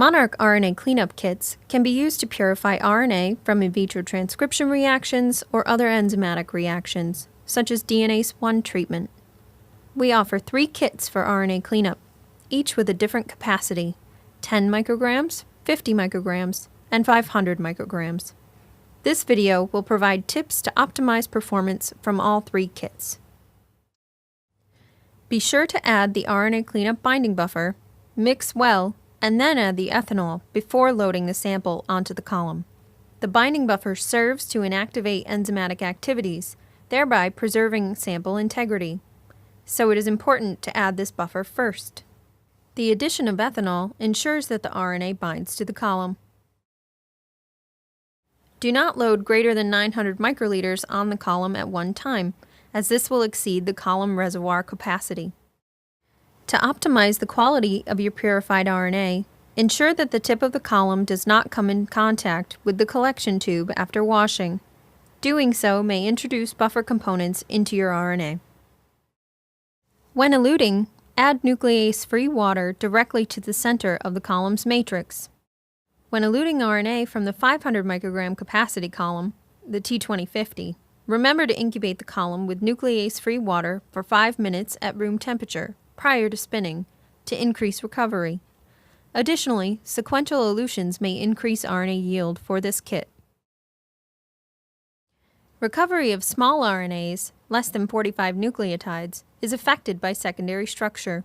Monarch RNA Cleanup Kits can be used to purify RNA from in vitro transcription reactions or other enzymatic reactions, such as DNase-1 treatment. We offer 3 kits for RNA cleanup, each with a different capacity: 10 micrograms, 50 micrograms, and 500 micrograms. This video will provide tips to optimize performance from all 3 kits. Be sure to add the RNA cleanup binding buffer, mix well, and then add the ethanol before loading the sample onto the column. The binding buffer serves to inactivate enzymatic activities, thereby preserving sample integrity. So it is important to add this buffer first. The addition of ethanol ensures that the RNA binds to the column. Do not load greater than 900 microliters on the column at one time, as this will exceed the column reservoir capacity. To optimize the quality of your purified RNA, ensure that the tip of the column does not come in contact with the collection tube after washing. Doing so may introduce buffer components into your RNA. When eluting, add nuclease-free water directly to the center of the column's matrix. When eluting RNA from the 500 microgram capacity column, the T2050, remember to incubate the column with nuclease-free water for 5 minutes at room temperature prior to spinning to increase recovery. Additionally, sequential elutions may increase RNA yield for this kit. Recovery of small RNAs, less than 45 nucleotides, is affected by secondary structure.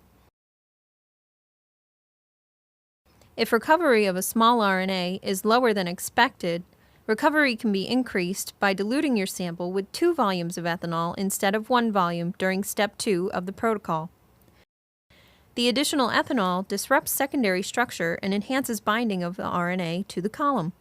If recovery of a small RNA is lower than expected, recovery can be increased by diluting your sample with 2 volumes of ethanol instead of 1 volume during step 2 of the protocol. The additional ethanol disrupts secondary structure and enhances binding of the RNA to the column.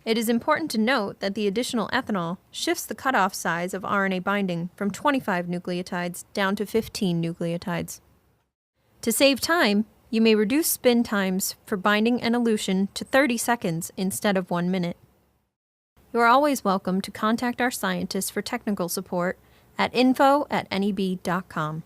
It is important to note that the additional ethanol shifts the cutoff size of RNA binding from 25 nucleotides down to 15 nucleotides. To save time, you may reduce spin times for binding and elution to 30 seconds instead of 1 minute. You are always welcome to contact our scientists for technical support at info@neb.com.